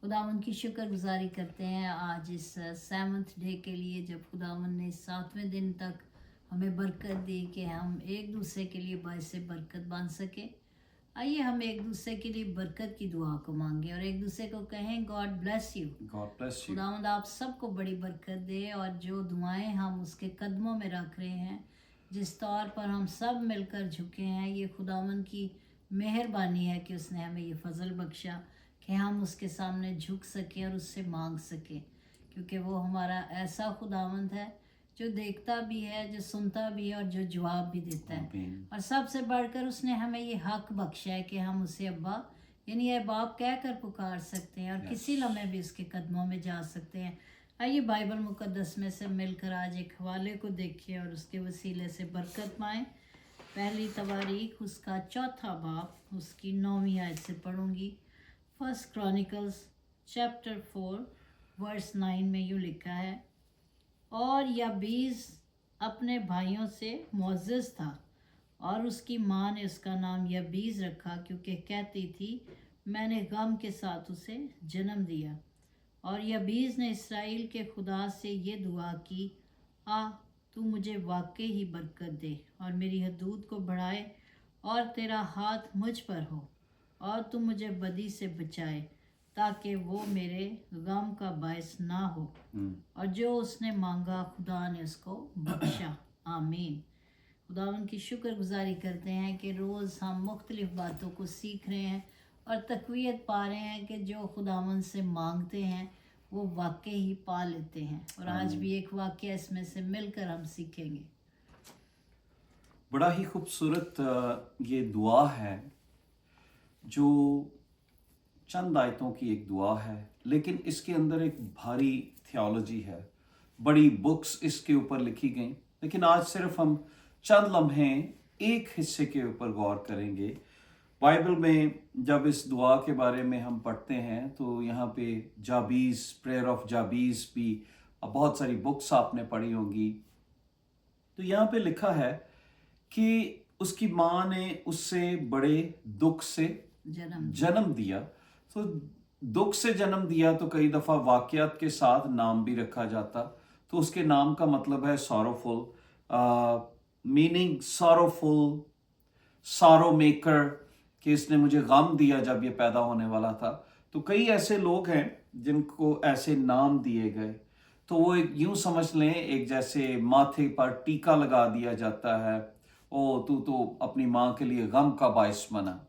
खुदावन की शुक्रगुजारी करते हैं आज इस 7th डे के लिए, जब खुदावन ने 7वें दिन तक हमें बरकत दी कि हम एक दूसरे के लिए बायस बरकत बन सके। आइए हम एक दूसरे के लिए बरकत की दुआ को मांगे और एक दूसरे को कहें गॉड ब्लेस यू। खुदावंद आप सबको बड़ी बरकत दे, और जो दुआएं हम उसके कदमों में रख रहे हैं, जिस तौर पर हम सब मिलकर झुके हैं, ये खुदावंद की मेहरबानी है कि उसने हमें ये फजल बख्शा कि हम उसके सामने झुक सकें और उससे मांग सकें, क्योंकि वो हमारा ऐसा खुदावंद है जो देखता भी है, जो सुनता भी है और जो जवाब भी देता है। और सबसे बढ़कर उसने हमें ये हक बख्शा है कि हम उसे अब्बा यानी ए बाप कह कर पुकार सकते हैं और किसी लम्हे भी उसके कदमों में जा सकते हैं। आइए बाइबल मुकद्दस में से मिलकर आज एक हवाले को देखें और उसके वसीले से बरकत पाएँ। पहली तवारीख उसका 4 बाब उसकी 9वीं आयत से पढ़ूंगी। 1 क्रॉनिकल्स चैप्टर 4 वर्स 9 में यूँ लिखा है, और याबीज अपने भाइयों से मुअज़्ज़ज़ था और उसकी माँ ने उसका नाम याबीज रखा, क्योंकि कहती थी मैंने गम के साथ उसे जन्म दिया। और याबीज ने इसराइल के खुदा से ये दुआ की, तू मुझे वाकई ही बरकत दे और मेरी हदूद को बढ़ाए, और तेरा हाथ मुझ पर हो, और तू मुझे बदी से बचाए, ताकि वो मेरे गम का बायस ना हो। और जो उसने मांगा खुदा ने उसको बख्शा। आमीन। खुदावन की शुक्रगुजारी करते हैं कि रोज़ हम मुख्तलिफ बातों को सीख रहे हैं और तक़वियत पा रहे हैं कि जो खुदावन से मांगते हैं वो वाकई ही पा लेते हैं। और आज भी एक वाक़या इसमें से मिलकर हम सीखेंगे। बड़ा ही खूबसूरत ये दुआ है, जो चंद आयतों की एक दुआ है, लेकिन इसके अंदर एक भारी थियोलॉजी है। बड़ी बुक्स इसके ऊपर लिखी गई, लेकिन आज सिर्फ हम चंद लम्हे एक हिस्से के ऊपर गौर करेंगे। बाइबल में जब इस दुआ के बारे में हम पढ़ते हैं तो यहाँ पे जाबीज, प्रेयर ऑफ जाबीज भी बहुत सारी बुक्स आपने पढ़ी होंगी। तो यहाँ पे लिखा है कि उसकी माँ ने उससे बड़े दुख से जन्म दिया। तो दुख से जन्म दिया तो कई दफ़ा वाक़यात के साथ नाम भी रखा जाता, तो उसके नाम का मतलब है sorrowful, meaning sorrowful, sorrow maker, कि इसने मुझे गम दिया जब ये पैदा होने वाला था। तो कई ऐसे लोग हैं जिनको ऐसे नाम दिए गए, तो वो एक यूं समझ लें एक जैसे माथे पर टीका लगा दिया जाता है, ओ तू तो अपनी माँ के लिए गम का बायस बना।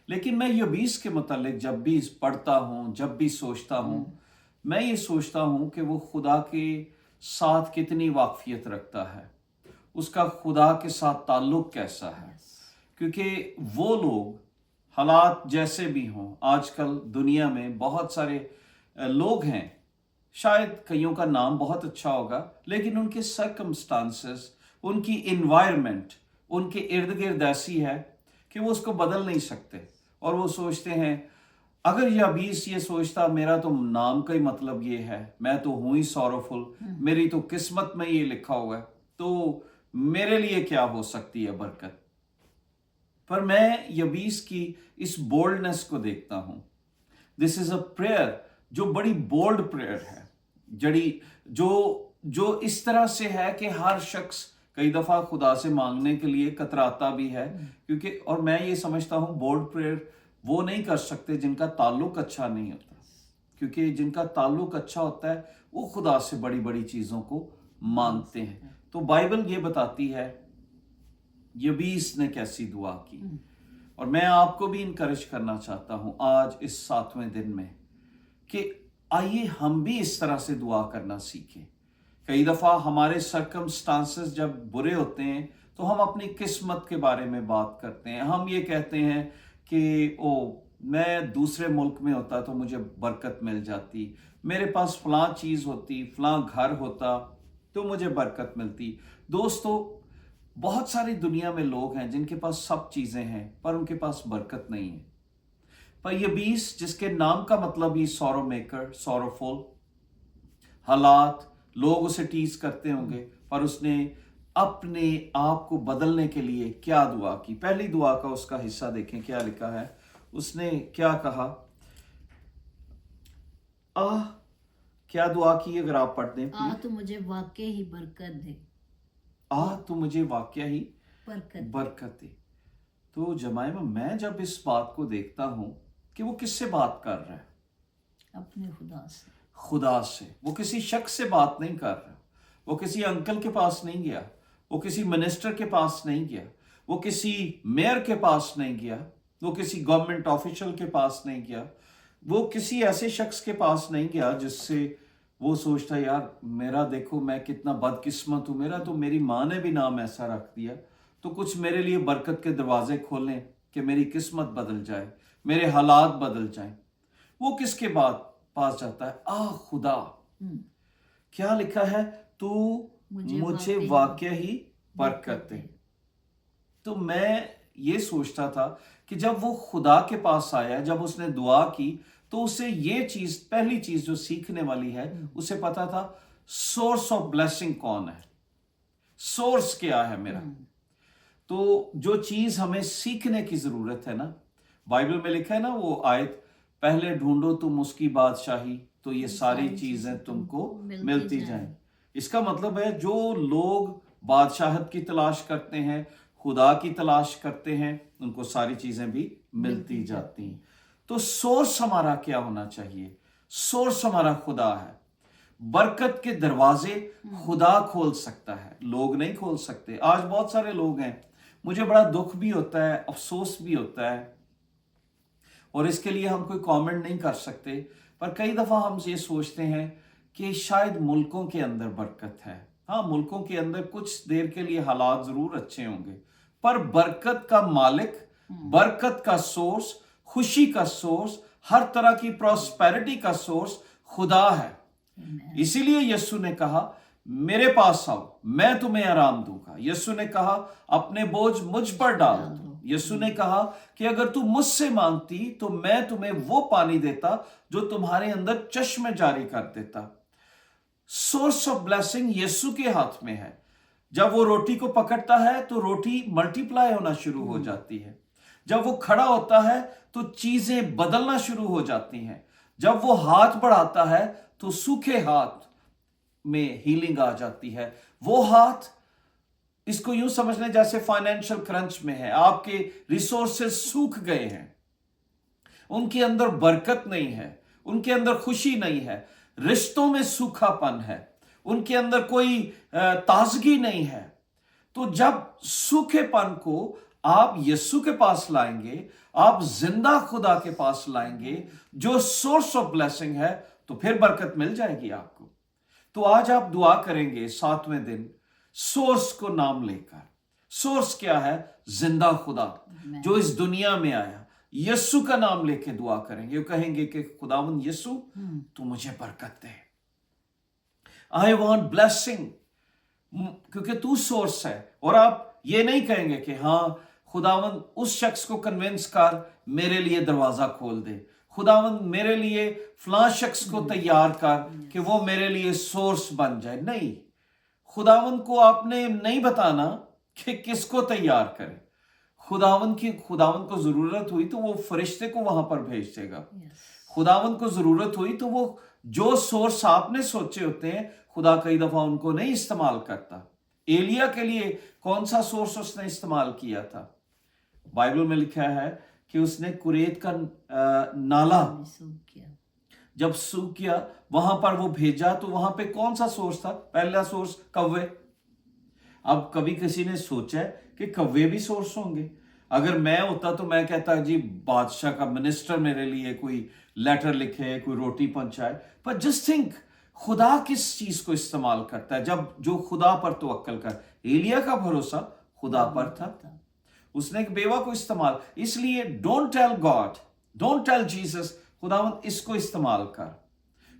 लेकिन मैं याबीज के मुतालिक जब भी पढ़ता हूँ, जब भी सोचता हूँ, मैं ये सोचता हूँ कि वो खुदा के साथ कितनी वाकफियत रखता है, उसका खुदा के साथ ताल्लुक कैसा है। क्योंकि वो लोग हालात जैसे भी हों, आजकल दुनिया में बहुत सारे लोग हैं, शायद कईयों का नाम बहुत अच्छा होगा, लेकिन उनके सर्कमस्टांसेस, उनकी इन्वायरमेंट, उनके इर्द गिर्द ऐसी है कि वो उसको बदल नहीं सकते। और वो सोचते हैं, अगर याबीस ये सोचता मेरा तो नाम का ही मतलब ये है, मैं तो हूं ही सॉरोफुल, मेरी तो किस्मत में ये लिखा हुआ है, तो मेरे लिए क्या हो सकती है बरकत। पर मैं याबीस की इस बोल्डनेस को देखता हूं। दिस इज अ प्रेयर जो बड़ी बोल्ड प्रेयर है, जो इस तरह से है कि हर शख्स कई दफ़ा खुदा से मांगने के लिए कतराता भी है, क्योंकि और मैं ये समझता हूँ बोल्ड प्रेयर वो नहीं कर सकते जिनका ताल्लुक अच्छा नहीं होता, क्योंकि जिनका ताल्लुक अच्छा होता है वो खुदा से बड़ी बड़ी चीज़ों को मांगते हैं। तो बाइबल ये बताती है याबीस ने कैसी दुआ की, और मैं आपको भी इनकरेज करना चाहता हूँ आज इस 7वें दिन में कि आइए हम भी इस तरह से दुआ करना सीखें। कई दफ़ा हमारे सर्कमस्टांसेस जब बुरे होते हैं तो हम अपनी किस्मत के बारे में बात करते हैं। हम ये कहते हैं कि मैं दूसरे मुल्क में होता तो मुझे बरकत मिल जाती, मेरे पास फलां चीज़ होती, फलां घर होता तो मुझे बरकत मिलती। दोस्तों, बहुत सारी दुनिया में लोग हैं जिनके पास सब चीज़ें हैं पर उनके पास बरकत नहीं है। पर याबीस, जिसके नाम का मतलब ही सॉरो मेकर, सॉरोफुल, हालात, लोग उसे टीज करते होंगे, पर उसने अपने आप को बदलने के लिए क्या दुआ की। पहली दुआ का उसका हिस्सा देखें क्या लिखा है। उसने क्या कहा, आह, क्या दुआ की अगर आप पढ़ दें आ प्लीज। तो मुझे वाकई ही बरकत दे, आह तो मुझे वाकया ही बरकत बरकत दे। तो जमाइमा, मैं जब इस बात को देखता हूँ कि वो किससे बात कर रहा है, अपने खुदा से। खुदा से। वो किसी शख्स से बात नहीं कर रहा, वो किसी अंकल के पास नहीं गया, वो किसी मिनिस्टर के पास नहीं गया, वो किसी मेयर के पास नहीं गया, वो किसी गवर्नमेंट ऑफिशियल के पास नहीं गया, वो किसी ऐसे शख्स के पास नहीं गया जिससे वो सोचता यार मेरा देखो मैं कितना बदकिस्मत हूँ, मेरा तो मेरी माँ ने भी नाम ऐसा रख दिया, तो कुछ मेरे लिए बरकत के दरवाजे खोलें कि मेरी किस्मत बदल जाए, मेरे हालात बदल जाएं। वो किसके बाद पास जाता है? खुदा। क्या लिखा है? तू मुझे वाकया ही बरकत दे। तो मैं ये सोचता था कि जब वो खुदा के पास आया, जब उसने दुआ की, तो उसे ये चीज, पहली चीज जो सीखने वाली है, उसे पता था सोर्स ऑफ ब्लेसिंग कौन है, सोर्स क्या है मेरा। तो जो चीज हमें सीखने की जरूरत है ना, बाइबल में लिखा है ना वो आयत, पहले ढूंढो तुम उसकी बादशाही तो ये सारी चीजें तुमको मिलती जाएं। इसका मतलब है जो लोग बादशाहत की तलाश करते हैं, खुदा की तलाश करते हैं, उनको सारी चीजें भी मिलती जाती हैं। तो सोर्स हमारा क्या होना चाहिए? सोर्स हमारा खुदा है। बरकत के दरवाजे खुदा खोल सकता है, लोग नहीं खोल सकते। आज बहुत सारे लोग हैं, मुझे बड़ा दुख भी होता है, अफसोस भी होता है, और इसके लिए हम कोई कमेंट नहीं कर सकते, पर कई दफा हम ये सोचते हैं कि शायद मुल्कों के अंदर बरकत है। हाँ, मुल्कों के अंदर कुछ देर के लिए हालात जरूर अच्छे होंगे, पर बरकत का मालिक, बरकत का सोर्स, खुशी का सोर्स, हर तरह की प्रॉस्पेरिटी का सोर्स खुदा है। इसीलिए यीशु ने कहा मेरे पास आओ, मैं तुम्हें आराम दूंगा। यीशु ने कहा अपने बोझ मुझ पर डाल दो। यीशु ने कहा कि अगर तू मुझसे मांगती तो मैं तुम्हें वो पानी देता जो तुम्हारे अंदर चश्मे जारी कर देता। सोर्स ऑफ ब्लेसिंग यीशु के हाथ में है। जब वो रोटी को पकड़ता है तो रोटी मल्टीप्लाई होना शुरू हो जाती है। जब वो खड़ा होता है तो चीजें बदलना शुरू हो जाती हैं। जब वो हाथ बढ़ाता है तो सूखे हाथ में हीलिंग आ जाती है। वो हाथ, इसको यूं समझने जैसे फाइनेंशियल क्रंच में है, आपके रिसोर्सेज सूख गए हैं, उनके अंदर बरकत नहीं है, उनके अंदर खुशी नहीं है, रिश्तों में सूखापन है, उनके अंदर कोई ताजगी नहीं है। तो जब सूखेपन को आप यीशु के पास लाएंगे, आप जिंदा खुदा के पास लाएंगे जो सोर्स ऑफ ब्लेसिंग है, तो फिर बरकत मिल जाएगी आपको। तो आज आप दुआ करेंगे 7वें दिन सोर्स को नाम लेकर। सोर्स क्या है? जिंदा खुदा जो इस दुनिया में आया, यीशु का नाम लेके दुआ करेंगे। वो कहेंगे कि खुदावंद यीशु तू मुझे बरकत दे, आई वॉन्ट ब्लेसिंग, क्योंकि तू सोर्स है। और आप ये नहीं कहेंगे कि हाँ खुदावंद उस शख्स को कन्विंस कर मेरे लिए दरवाजा खोल दे, खुदावंद मेरे लिए फलां शख्स को तैयार कर कि वो मेरे लिए सोर्स बन जाए। नहीं, खुदावंद को आपने नहीं बताना कि किसको तैयार करे। खुदावंद को जरूरत हुई तो वो फरिश्ते को वहां पर भेज देगा। खुदावंद को जरूरत हुई तो वो जो सोर्स आपने सोचे होते हैं, खुदा कई दफा उनको नहीं इस्तेमाल करता। एलिया के लिए कौन सा सोर्स उसने इस्तेमाल किया था? बाइबल में लिखा है कि उसने कुरेत का नाला जब सूख गया, वहां पर वो भेजा, तो वहां पे कौन सा सोर्स था? पहला सोर्स कव्वे। अब कभी किसी ने सोचा कि कव्वे भी सोर्स होंगे? अगर मैं होता तो मैं कहता जी बादशाह का मिनिस्टर मेरे लिए कोई लेटर लिखे, कोई रोटी पहुंचाए। पर जस्ट थिंक खुदा किस चीज को इस्तेमाल करता है, जब जो खुदा पर तवक्कल कर। एलिया का भरोसा खुदा पर था, उसने एक बेवा को इस्तेमाल। इसलिए don't tell God, don't tell Jesus खुदावंद इसको इस्तेमाल कर,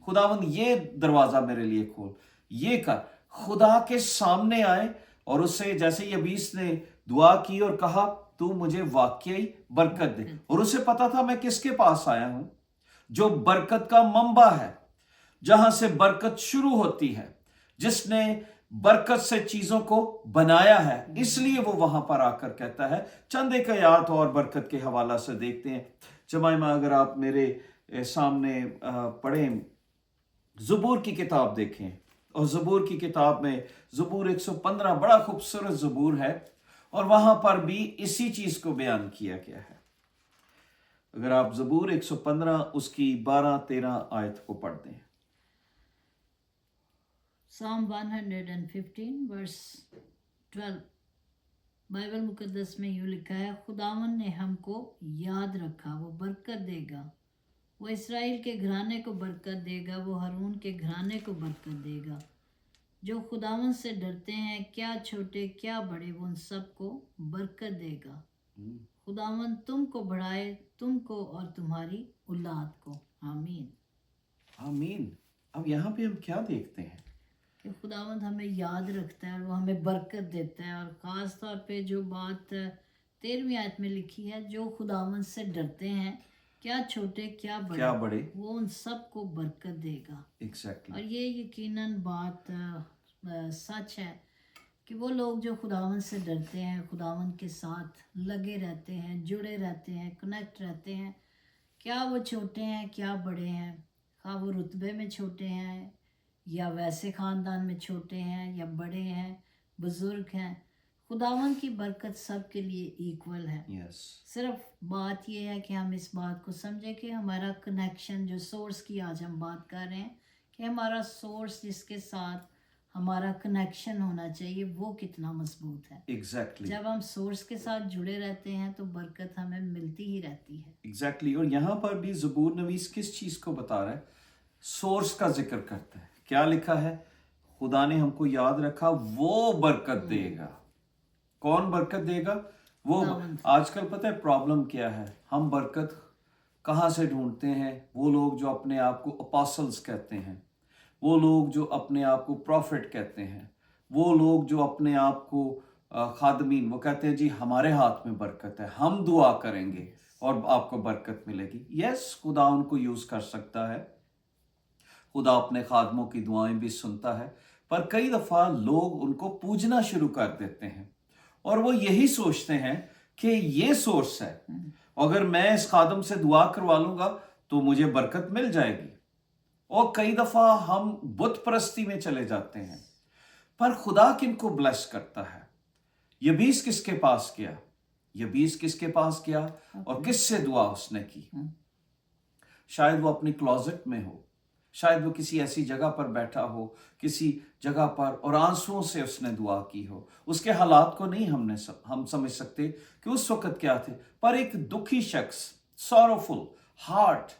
खुदावंद ये दरवाजा मेरे लिए खोल, ये कर। खुदा के सामने आए और उससे, जैसे यबीस ने दुआ की और कहा तू मुझे वाकई बरकत दे, और उसे पता था मैं किसके पास आया हूं, जो बरकत का मंबा है, जहां से बरकत शुरू होती है, जिसने बरकत से चीजों को बनाया है। इसलिए वो वहां पर आकर कहता है। चंद एक आयत और बरकत के हवाला से देखते हैं। जमाइमा अगर आप मेरे सामने पढ़ें ज़बूर की किताब देखें, और ज़बूर की किताब में ज़बूर 115 बड़ा खूबसूरत ज़बूर है, और वहां पर भी इसी चीज को बयान किया गया है। अगर आप ज़बूर 115 उसकी 12-13 आयत को पढ़ते हैं। Psalm 115 वर्स 12 बाइबल मुकद्दस में यूँ लिखा है, खुदावन ने हमको याद रखा, वो बरकत देगा, वो इसराइल के घराने को बरकत देगा, वो हारून के घराने को बरकत देगा। जो खुदावन से डरते हैं, क्या छोटे क्या बड़े, वो उन सबको बरकत देगा। खुदावन तुमको बढ़ाए, तुमको और तुम्हारी औलाद को। आमीन। आमीन। अब यहाँ पे हम क्या देखते हैं कि खुदावंद हमें याद रखता है और वो हमें बरकत देता है। और ख़ास तौर पे जो बात 13वीं आयत में लिखी है, जो खुदावंद से डरते हैं, क्या छोटे क्या बड़े, वो उन सबको बरकत देगा। एग्जैक्टली। और ये यकीनन बात सच है कि वो लोग जो खुदावंद से डरते हैं, खुदावंद के साथ लगे रहते हैं, जुड़े रहते हैं, कनेक्ट रहते हैं, क्या वो छोटे हैं क्या बड़े हैं, हाँ वो रुतबे में छोटे हैं या वैसे ख़ानदान में छोटे हैं या बड़े हैं, बुज़ुर्ग हैं, खुदावन की बरकत सब के लिए इक्वल है। सिर्फ बात यह है कि हम इस बात को समझें कि हमारा कनेक्शन, जो सोर्स की आज हम बात कर रहे हैं, कि हमारा सोर्स जिसके साथ हमारा कनेक्शन होना चाहिए वो कितना मजबूत है। एग्जैक्टली। जब हम सोर्स के साथ जुड़े रहते हैं तो बरकत हमें मिलती ही रहती है। एग्जैक्टली। और यहाँ पर भी ज़बूर नवीस किस चीज़ को बता रहा है? सोर्स का जिक्र करता है। क्या लिखा है? खुदा ने हमको याद रखा, वो बरकत देगा। कौन बरकत देगा? वो। आजकल पता है प्रॉब्लम क्या है? हम बरकत कहाँ से ढूंढते हैं? वो लोग जो अपने आप को अपोस्टल्स कहते हैं, वो लोग जो अपने आप को प्रॉफिट कहते हैं, वो लोग जो अपने आप को खादमीन, वो कहते हैं जी हमारे हाथ में बरकत है, हम दुआ करेंगे और आपको बरकत मिलेगी। यस, खुदा उनको यूज़ कर सकता है, खुदा अपने खादमों की दुआएं भी सुनता है, पर कई दफ़ा लोग उनको पूजना शुरू कर देते हैं और वो यही सोचते हैं कि ये सोर्स है, अगर मैं इस खादम से दुआ करवा लूँगा तो मुझे बरकत मिल जाएगी। और कई दफ़ा हम बुत परस्ती में चले जाते हैं। पर खुदा किनको ब्लेस करता है? यबीस किसके पास गया? यबीस किसके पास गया और किससे दुआ उसने की? शायद वो अपनी क्लोजेट में हो, शायद वो किसी ऐसी जगह पर बैठा हो, किसी जगह पर, और आंसुओं से उसने दुआ की हो। उसके हालात को नहीं हम समझ सकते कि उस वक्त क्या थे, पर एक दुखी शख्स, सॉरोफुल हार्ट,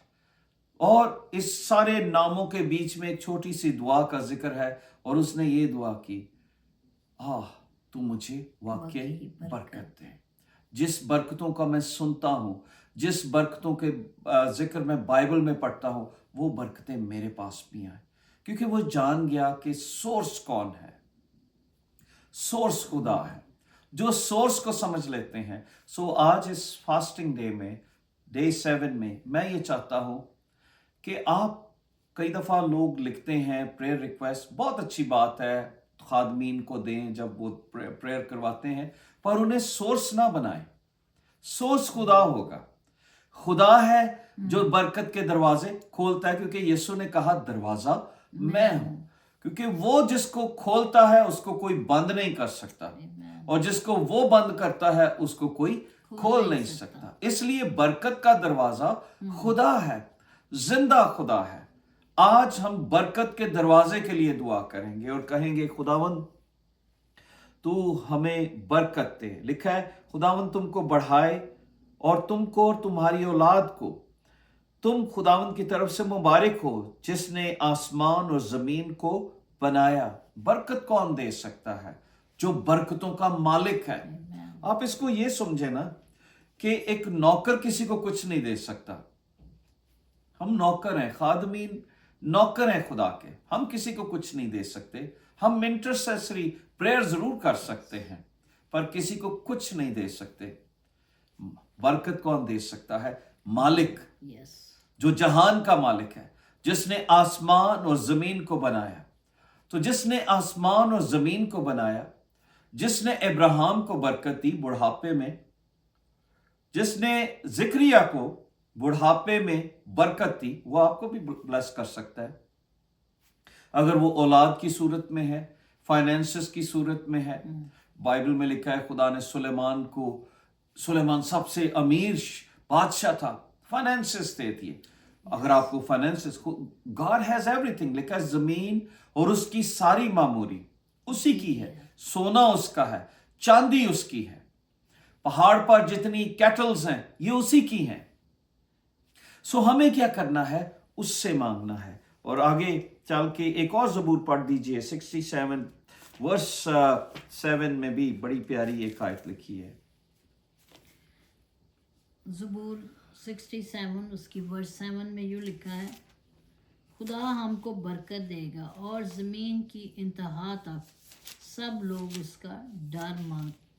और इस सारे नामों के बीच में एक छोटी सी दुआ का जिक्र है और उसने ये दुआ की, तू मुझे वाकई बरकत दे। जिस बरकतों का मैं सुनता हूं, जिस बरकतों के जिक्र मैं बाइबल में पढ़ता हूं, वो बरकतें मेरे पास भी आए, क्योंकि वो जान गया कि सोर्स कौन है। सोर्स खुदा है। जो सोर्स को समझ लेते हैं, सो आज इस फास्टिंग डे में, डे 7 में, मैं ये चाहता हूं कि आप, कई दफ़ा लोग लिखते हैं प्रेयर रिक्वेस्ट, बहुत अच्छी बात है, खादमीन को दें जब वो प्रेयर करवाते हैं, पर उन्हें सोर्स ना बनाएं। सोर्स खुदा होगा। खुदा है जो बरकत के दरवाजे खोलता है, क्योंकि यीशु ने कहा दरवाजा मैं हूं, क्योंकि वो जिसको खोलता है उसको कोई बंद नहीं कर सकता, और जिसको वो बंद करता है उसको कोई खोल नहीं सकता। इसलिए बरकत का दरवाजा खुदा है, जिंदा खुदा है। आज हम बरकत के दरवाजे के लिए दुआ करेंगे और कहेंगे, खुदावंद तू हमें बरकत दे। लिखा है, खुदावंद तुमको बढ़ाए और तुमको और तुम्हारी औलाद को, तुम खुदावंद की तरफ से मुबारक हो जिसने आसमान और जमीन को बनाया। बरकत कौन दे सकता है? जो बरकतों का मालिक है। आप इसको ये समझे ना कि एक नौकर किसी को कुछ नहीं दे सकता। हम नौकर हैं, खादमीन नौकर हैं खुदा के, हम किसी को कुछ नहीं दे सकते। हम इंटरसेसरी प्रेयर जरूर कर सकते हैं, पर किसी को कुछ नहीं दे सकते। बरकत कौन दे सकता है? मालिक, जो जहान का मालिक है, जिसने आसमान और जमीन को बनाया। तो जिसने आसमान और जमीन को बनाया, जिसने अब्राहम को बरकत दी बुढ़ापे में, जिसने जिक्रिया को बुढ़ापे में बरकत दी, वो आपको भी ब्लेस कर सकता है। اگر وہ اولاد کی صورت میں ہے، فائنینسز کی صورت میں ہے. بائبل میں لکھا ہے خدا نے سلیمان سب سے امیر بادشاہ تھا، فائنینسز دیتی ہے. اگر آپ کو finances, God has every thing. لکھا ہے زمین اور اس کی ساری معموری اسی کی ہے، سونا اس کا ہے، چاندی اس کی ہے، پہاڑ پر جتنی کیٹلز ہیں یہ اسی کی ہیں. سو ہمیں کیا کرنا ہے؟ اس سے مانگنا ہے. اور آگے چل کے ایک اور زبور پڑھ دیجئے، 67 ورس 7 میں بھی بڑی پیاری ایک آیت لکھی ہے. زبور 67 اس کی ورس 7 میں یوں لکھا ہے، خدا ہم کو برکت دے گا اور زمین کی انتہا تک سب لوگ اس کا ڈر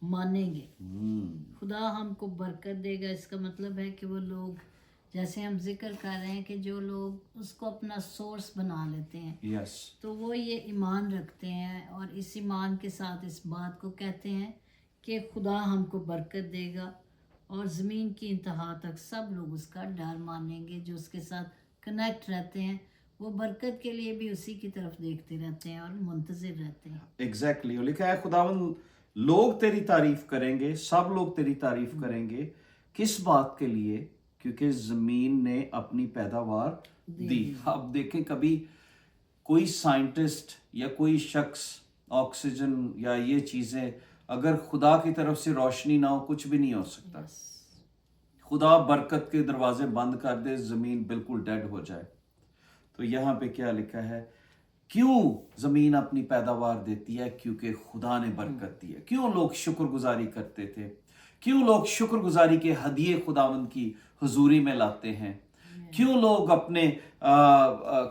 مانیں گے. خدا ہم کو برکت دے گا، اس کا مطلب ہے کہ وہ لوگ، جیسے ہم ذکر کر رہے ہیں کہ جو لوگ اس کو اپنا سورس بنا لیتے ہیں، یس، تو وہ یہ ایمان رکھتے ہیں اور اس ایمان کے ساتھ اس بات کو کہتے ہیں کہ خدا ہم کو برکت دے گا اور زمین کی انتہا تک سب لوگ اس کا ڈر مانیں گے. جو اس کے ساتھ کنیکٹ رہتے ہیں وہ برکت کے لیے بھی اسی کی طرف دیکھتے رہتے ہیں اور منتظر رہتے ہیں. ایگزیکٹلی. اور لکھا ہے خداوند لوگ تیری تعریف کریں گے، سب لوگ تیری تعریف کریں گے. کس بات کے لیے؟ کیونکہ زمین نے اپنی پیداوار دی. اب دیکھیں، کبھی کوئی سائنٹسٹ یا کوئی شخص آکسیجن یا یہ چیزیں، اگر خدا کی طرف سے روشنی نہ ہو کچھ بھی نہیں ہو سکتا. خدا برکت کے دروازے بند کر دے، زمین بالکل ڈیڈ ہو جائے. تو یہاں پہ کیا لکھا ہے؟ کیوں زمین اپنی پیداوار دیتی ہے؟ کیونکہ خدا نے برکت دی ہے. کیوں لوگ شکر گزاری کرتے تھے؟ کیوں لوگ شکر گزاری کے ہدیے خداوند کی حضوری میں لاتے ہیں؟ کیوں لوگ اپنے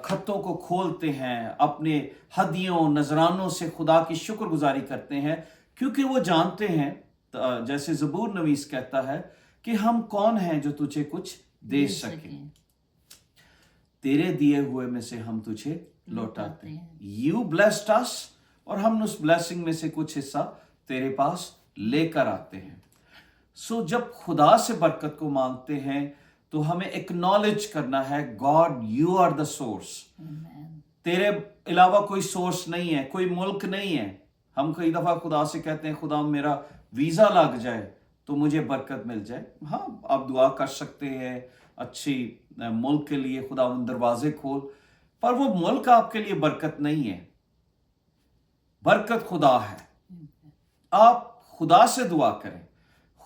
خطوں کو کھولتے ہیں، اپنے ہدیوں نذرانوں سے خدا کی شکر گزاری کرتے ہیں؟ کیونکہ وہ جانتے ہیں، جیسے زبور نویس کہتا ہے کہ ہم کون ہیں جو تجھے کچھ دے سکیں، تیرے دیے ہوئے میں سے ہم تجھے لوٹاتے ہیں. You blessed us، اور ہم اس بلیسنگ میں سے کچھ حصہ تیرے پاس لے کر آتے ہیں. سو جب خدا سے برکت کو مانگتے ہیں تو ہمیں ایکنالج کرنا ہے، God you are the source. تیرے علاوہ کوئی سورس نہیں ہے، کوئی ملک نہیں ہے. ہم کئی دفعہ خدا سے کہتے ہیں خدا میرا ویزا لگ جائے تو مجھے برکت مل جائے. ہاں، آپ دعا کر سکتے ہیں اچھی ملک کے لیے، خدا ان دروازے کھول، پر وہ ملک آپ کے لیے برکت نہیں ہے. برکت خدا ہے. آپ خدا سے دعا کریں،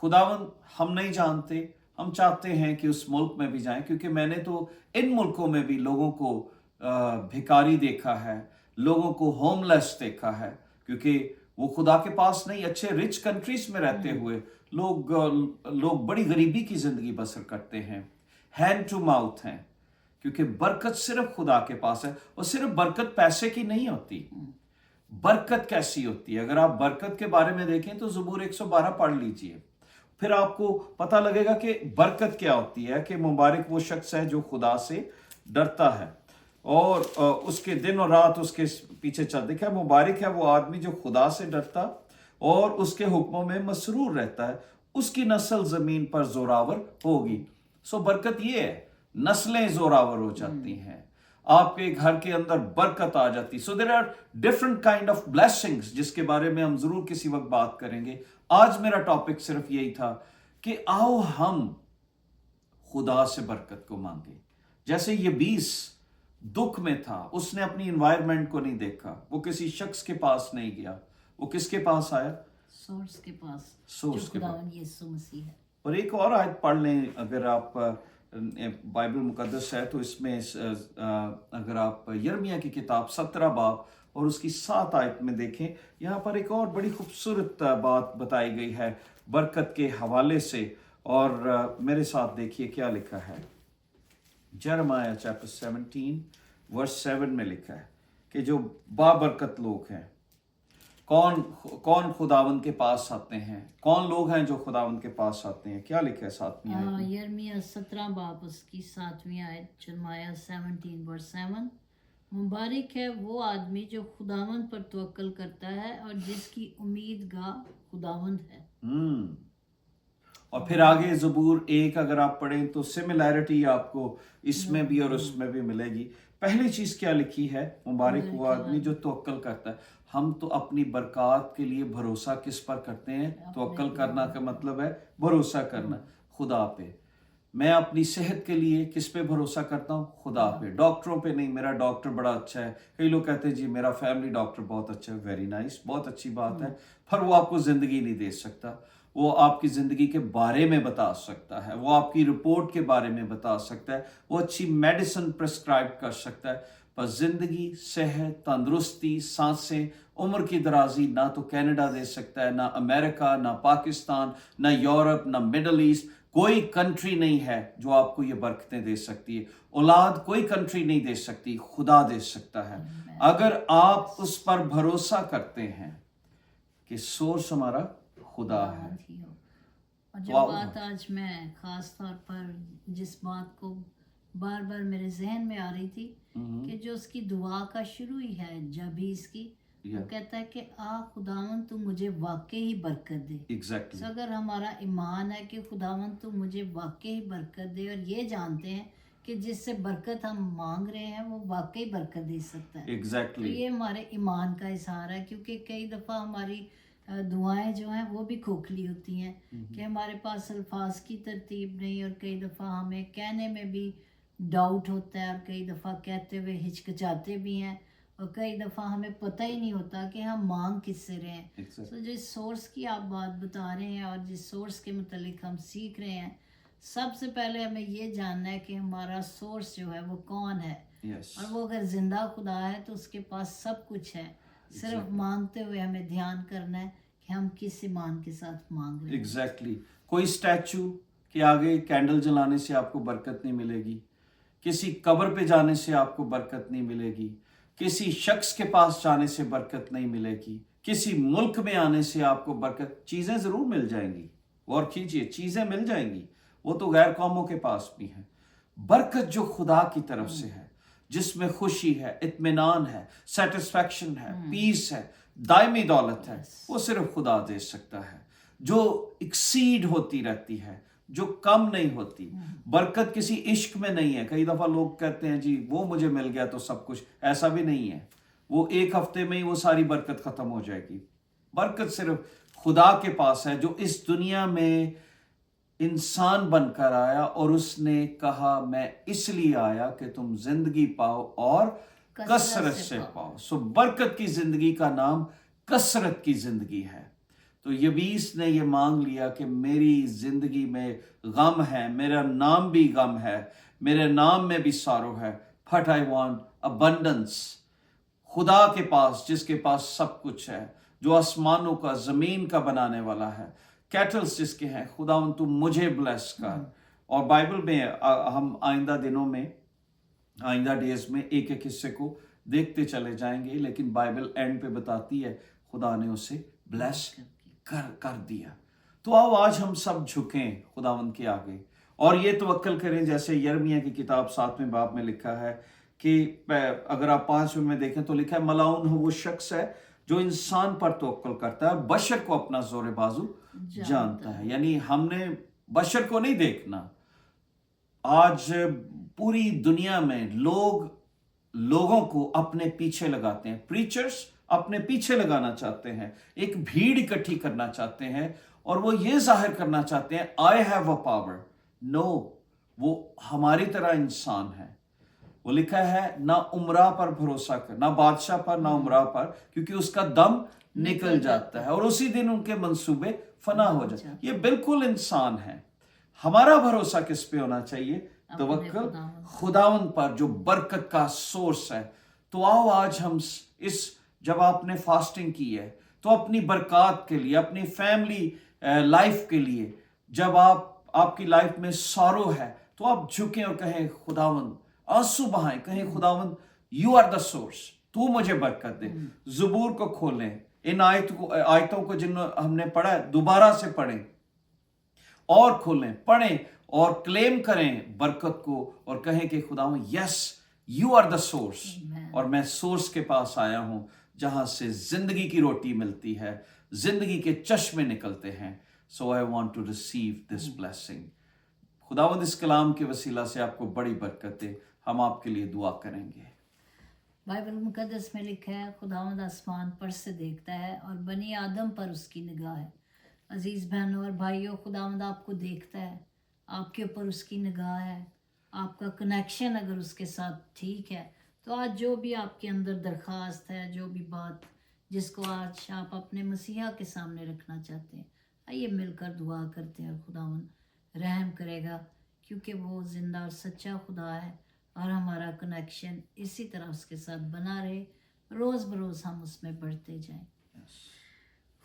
خداوند ہم نہیں جانتے، ہم چاہتے ہیں کہ اس ملک میں بھی جائیں، کیونکہ میں نے تو ان ملکوں میں بھی لوگوں کو بھکاری دیکھا ہے، لوگوں کو ہوم لیس دیکھا ہے، کیونکہ وہ خدا کے پاس نہیں. اچھے رچ کنٹریز میں رہتے ہوئے لوگ بڑی غریبی کی زندگی بسر کرتے ہیں، ہینڈ ٹو ماؤتھ ہیں، کیونکہ برکت صرف خدا کے پاس ہے. اور صرف برکت پیسے کی نہیں ہوتی. برکت کیسی ہوتی ہے؟ اگر آپ برکت کے بارے میں دیکھیں تو زبور 112 پڑھ لیجئے، پھر آپ کو پتہ لگے گا کہ برکت کیا ہوتی ہے. کہ مبارک وہ شخص ہے جو خدا سے ڈرتا ہے اور اس کے دن اور رات اس کے پیچھے چل. دیکھا، مبارک ہے وہ آدمی جو خدا سے ڈرتا اور اس کے حکموں میں مسرور رہتا ہے، اس کی نسل زمین پر زوراور ہوگی. سو برکت یہ ہے، نسلیں زوراور ہو جاتی ہیں، آپ کے گھر کے اندر برکت آ جاتی. So there are different kind of blessings, جس کے بارے میں ہم ضرور کسی وقت بات کریں گے. آج میرا ٹاپک صرف یہی تھا کہ آؤ ہم خدا سے برکت کو مانگیں. جیسے یہ 20 دکھ میں تھا، اس نے اپنی انوائرمنٹ کو نہیں دیکھا، وہ کسی شخص کے پاس نہیں گیا، وہ کس کے پاس آیا؟ سورس کے پاس، جو خداوند یسوع مسیح ہے. اور ایک اور آیت پڑھ لیں، اگر آپ بائبل مقدس ہے تو اس میں اگر آپ یرمیہ کی کتاب 17 باب اور اس کی 7 آیت میں دیکھیں، یہاں پر ایک اور بڑی خوبصورت بات بتائی گئی ہے برکت کے حوالے سے. اور میرے ساتھ دیکھیے کیا لکھا ہے. جرمیہ چیپٹر 17 ورس 7 میں لکھا ہے کہ جو بابرکت لوگ ہیں، کون خداوند کے پاس آتے ہیں؟ کون لوگ ہیں جو خداوند کے پاس آتے ہیں؟ کیا لکھا ہے 7ویں آیت میں؟ یرمیہ 17 باب اس کی 7ویں آیت، جرمیہ 17 ورس 7. مبارک ہے وہ آدمی جو خداوند پر توکل کرتا ہے اور جس کی امید گاہ خداوند ہے. اور پھر آگے زبور 1 اگر آپ پڑھیں تو سملیرٹی آپ کو اس میں بھی اور اس میں بھی ملے گی. پہلی چیز کیا لکھی ہے؟ مبارک وہ آدمی جو توکل کرتا ہے. ہم تو اپنی برکات کے لیے بھروسہ کس پر کرتے ہیں؟ توکل کرنا کا مطلب ہے بھروسہ کرنا خدا پہ. میں اپنی صحت کے لیے کس پہ بھروسہ کرتا ہوں؟ خدا پہ. ڈاکٹروں پہ نہیں. میرا ڈاکٹر بڑا اچھا ہے. کئی لوگ کہتے ہیں جی میرا فیملی ڈاکٹر بہت اچھا ہے. ویری نائس، بہت اچھی بات ہے، پر وہ آپ کو زندگی نہیں دے سکتا. وہ آپ کی زندگی کے بارے میں بتا سکتا ہے، وہ آپ کی رپورٹ کے بارے میں بتا سکتا ہے، وہ اچھی میڈیسن پرسکرائب کر سکتا ہے، پر زندگی، صحت، تندرستی، سانسیں، عمر کی درازی نہ تو کینیڈا دے سکتا ہے، نہ امریکہ، نہ پاکستان، نہ یورپ، نہ مڈل ایسٹ. کوئی کنٹری نہیں ہے جو آپ کو یہ برکتیں دے سکتی ہے. اولاد کوئی کنٹری نہیں دے سکتی، خدا دے سکتا ہے. اگر آپ اس پر بھروسہ کرتے ہیں کہ سورس ہمارا خدا ہے. اور جو بات آج میں خاص طور پر جس بات کو بار بار میرے ذہن میں آ رہی تھی کہ جو اس کی دعا کا شروع ہی ہے جبیز کی، وہ کہتا ہے کہ خداوند تو مجھے واقعی برکت دے. ایگزیکٹلی. اگر ہمارا ایمان ہے کہ خداوند تو مجھے واقعی برکت دے، اور یہ جانتے ہیں کہ جس سے برکت ہم مانگ رہے ہیں وہ واقعی برکت دے سکتا ہے. ایگزیکٹلی. تو یہ ہمارے ایمان کا اظہار ہے، کیونکہ کئی دفعہ ہماری دعائیں جو ہیں وہ بھی کھوکھلی ہوتی ہیں کہ ہمارے پاس الفاظ کی ترتیب نہیں، اور کئی دفعہ ہمیں کہنے میں بھی ڈاؤٹ ہوتا ہے، اور کئی دفعہ کہتے ہوئے ہچکچاتے بھی ہیں، اور کئی دفعہ ہمیں پتہ ہی نہیں ہوتا کہ ہم مانگ کس سے رہے ہیں. تو جس سورس کی آپ بات بتا رہے ہیں اور جس سورس کے متعلق ہم سیکھ رہے ہیں، سب سے پہلے ہمیں یہ جاننا ہے کہ ہمارا سورس جو ہے وہ کون ہے. اور وہ اگر زندہ خدا ہے تو اس کے پاس سب کچھ ہے. صرف مانگتے ہوئے ہمیں دھیان کرنا ہے کہ ہم کس ایمان کے ساتھ مانگ رہے ہیں. ایگزیکٹلی. کوئی اسٹیچو کے آگے کینڈل جلانے سے آپ کو برکت نہیں ملے گی. کسی قبر پہ جانے سے آپ کو برکت نہیں ملے گی. کسی شخص کے پاس جانے سے برکت نہیں ملے گی. کسی ملک میں آنے سے آپ کو برکت، چیزیں ضرور مل جائیں گی، غور کیجئے، چیزیں مل جائیں گی، وہ تو غیر قوموں کے پاس بھی ہیں. برکت جو خدا کی طرف سے ہے، جس میں خوشی ہے، اطمینان ہے، سیٹسفیکشن ہے، پیس ہے، دائمی دولت ہے، وہ صرف خدا دے سکتا ہے، جو ایکسیڈ ہوتی رہتی ہے، جو کم نہیں ہوتی. برکت کسی عشق میں نہیں ہے. کئی دفعہ لوگ کہتے ہیں جی وہ مجھے مل گیا تو سب کچھ، ایسا بھی نہیں ہے. وہ ایک ہفتے میں ہی وہ ساری برکت ختم ہو جائے گی. برکت صرف خدا کے پاس ہے، جو اس دنیا میں انسان بن کر آیا اور اس نے کہا میں اس لیے آیا کہ تم زندگی پاؤ اور کثرت سے پاؤ. سو برکت کی زندگی کا نام کثرت کی زندگی ہے. تو یبیس نے یہ مانگ لیا کہ میری زندگی میں غم ہے، میرا نام بھی غم ہے، میرے نام میں بھی سارو ہے، بٹ آئی وانٹ ابنڈنس. خدا کے پاس، جس کے پاس سب کچھ ہے، جو آسمانوں کا، زمین کا بنانے والا ہے، کیٹلز جس کے ہیں، خداوند تو مجھے بلیس کر. اور بائبل میں ہم آئندہ دنوں میں، آئندہ ڈیز میں ایک ایک حصے کو دیکھتے چلے جائیں گے، لیکن بائبل اینڈ پہ بتاتی ہے خدا نے اسے بلیس کر دیا. تو آؤ آج ہم سب جھکیں خداوند کے آگے اور یہ توکل کریں، جیسے یرمیہ کی کتاب 7ویں باب میں لکھا ہے کہ اگر آپ 5ویں میں دیکھیں تو لکھا ہے ملعون ہو وہ شخص ہے جو انسان پر توکل کرتا ہے، بشر کو اپنا زور بازو جانتا ہے. یعنی ہم نے بشر کو نہیں دیکھنا. آج پوری دنیا میں لوگوں کو اپنے پیچھے لگاتے ہیں. پریچرز اپنے پیچھے لگانا چاہتے ہیں، ایک بھیڑ اکٹھی کرنا چاہتے ہیں، اور وہ یہ ظاہر کرنا چاہتے ہیں I have a power. No، وہ ہماری طرح انسان ہے. وہ لکھا ہے نہ عمرہ پر بھروسہ کر، نہ بادشاہ پر، نہ عمرہ پر، کیونکہ اس کا دم نکل جاتا ہے اور اسی دن ان کے منصوبے فنا ہو جاتے ہیں. یہ بالکل انسان ہے. ہمارا بھروسہ کس پہ ہونا چاہیے؟ توکل خداوند پر، جو برکت کا سورس ہے. تو آؤ آج ہم جب آپ نے فاسٹنگ کی ہے تو اپنی برکات کے لیے، اپنی فیملی لائف کے لیے، جب آپ کی لائف میں سارو ہے تو آپ جھکیں اور کہیں خداوند، آنسو بہائیں، کہیں خداوند یو آر دا سورس، تو مجھے برکت دے. زبور کو کھولیں، ان آیتوں کو جن ہم نے پڑھا ہے دوبارہ سے پڑھیں اور کھولیں، پڑھیں اور کلیم کریں برکت کو، اور کہیں کہ خداوند yes you are the source, اور میں سورس کے پاس آیا ہوں جہاں سے زندگی کی روٹی ملتی ہے، زندگی کے چشمے نکلتے ہیں. So I want to receive this blessing. खुदावंद इस कलाम के वसीला से आपको बड़ी बरकत दे. हम आपके लिए दुआ करेंगे. बाइबल मुकद्दस में लिखा है, खुदावंद आसमान पर से देखता है और बनी आदम पर उसकी निगाह है. अजीज़ बहनों और भाइयों, खुदावंद आपको देखता है, आपके ऊपर उसकी निगाह है. आपका कनेक्शन अगर उसके साथ ठीक है तो आज जो भी आपके अंदर दरख्वास्त है, जो भी बात जिसको आज आप अपने मसीहा के सामने रखना चाहते हैं, आइए मिलकर दुआ करते हैं और खुदावंद रहम करेगा, क्योंकि वो ज़िंदा और सच्चा खुदा है और हमारा कनेक्शन इसी तरह उसके साथ बना रहे, रोज़ बरोज़ हम उसमें बढ़ते जाएं.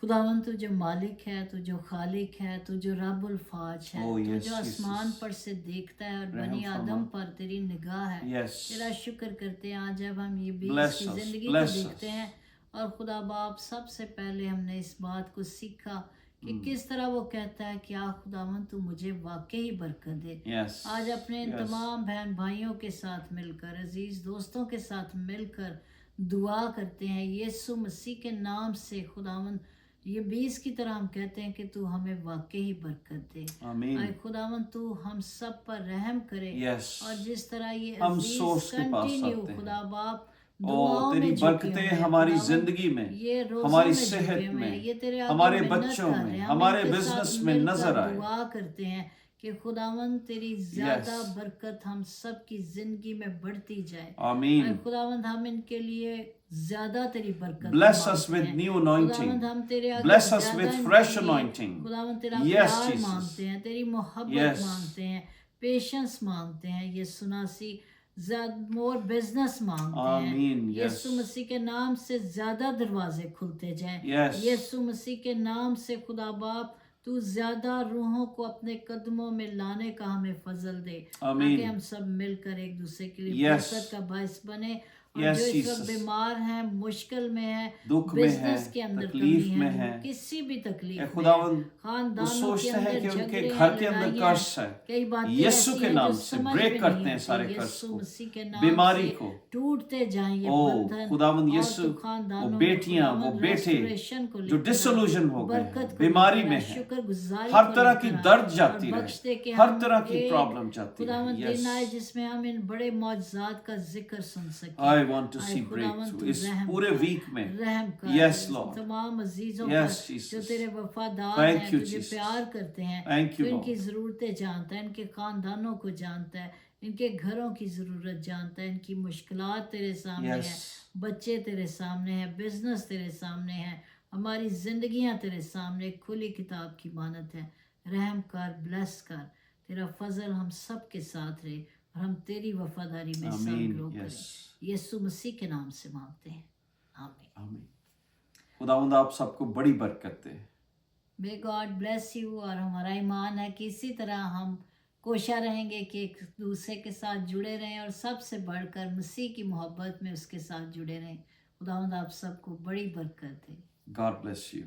खुदावंद तू जो मालिक है, तू जो खालिक है, तू जो रब्बुल फाज है, तू जो आसमान पर से देखता है और बनी आदम पर तेरी निगाह है. तेरा शुक्र करते हैं आज जब हम ये बीच की ज़िंदगी को देखते हैं और खुदा बाप सबसे पहले हमने इस बात को सीखा कि किस तरह वो कहता है कि खुदावंद तू मुझे वाकई बरकत दे. आज अपने तमाम बहन भाइयों के साथ मिलकर, अजीज़ दोस्तों के साथ मिलकर दुआ करते हैं यीशु मसीह के नाम से. खुदावंद ये 20 की तरह हम कहते हैं कि तू हमें वाकई बरकत दे. आए खुदावंद तू हम सब पर रहम करे. और जिस तरह ये अजीज कंटिन्यू खुदा बाप तेरी बरकतें हमारी जिंदगी में, हमारी सेहत में, हमारे बच्चों में, हमारे बिजनेस में नजर आए. दुआ करते हैं कि खुदावंद तेरी ज्यादा बरकत हम सब की जिंदगी में बढ़ती जाए. आमीन. खुदावंद हम इनके लिए ज्यादा तेरी बरकत. Bless us with new anointing. Bless us with fresh anointing. खुदावंद तेरा प्यार मांगते हैं, तेरी मोहब्बत मांगते हैं, पेशेंस मांगते हैं, ये सुनासी मोर बिजनेस मांगते हैं. यीशु मसीह के नाम से ज्यादा दरवाजे खुलते जाएं. यीशु मसीह के नाम से खुदा बाप तू ज्यादा रूहों को अपने कदमों में लाने का हमें फजल दे, ताकि हम सब मिलकर एक दूसरे के लिए बरकत का बायस बने. और जो इस वक्त बीमार हैं, मुश्किल में है, बिजनेस के अंदर तकलीफ में है, किसी भी तकलीफ खुदावंद खानदानों के है कि अंदर उनके घर के अंदर कर्ज है, कई बातें यीशु के नाम से ब्रेक करते हैं सारे कर्ज को, बीमारी को टूटते जाएं ये बंधन. खुदावंद यीशु वो बेटियां, वो बेटे जो डिसोल्यूशन हो गए, बीमारी में है, हर तरह की दर्द जाती है, हर तरह की प्रॉब्लम जाती है, जिसमें हम इन बड़े मौजज़ात का जिक्र सुन सकें. I want to see breakthrough इस पूरे वीक में. Yes Lord. तमाम अजीजों पर जो तेरे वफादार हैं, तुझे प्यार करते हैं, तो इनकी ज़रूरतें जानता है, इनके खानदानों को जानता है, इनके घरों की ज़रूरत जानता है, इनकी मुश्किलात तेरे सामने हैं, बच्चे तेरे सामने हैं, बिजनेस तेरे सामने हैं, हमारी ज़िंदगियाँ तेरे सामने खुली किताब की मानत है. रहम कर, ब्लेस कर, तेरा फजल हम सब के साथ रहे और हम तेरी वफादारी में सब ग्रो करें. यीशु मसीह के नाम से मांगते हैं, आमीन. आमीन. खुदावंद आप सबको बड़ी बरकत दे. May God bless you. और हमारा ईमान है कि इसी तरह हम कोशा रहेंगे कि एक दूसरे के साथ जुड़े रहें और सबसे बढ़कर मसीह की मोहब्बत में उसके साथ जुड़े रहें. खुदावंद आप सबको बड़ी बरकत दे. God bless you.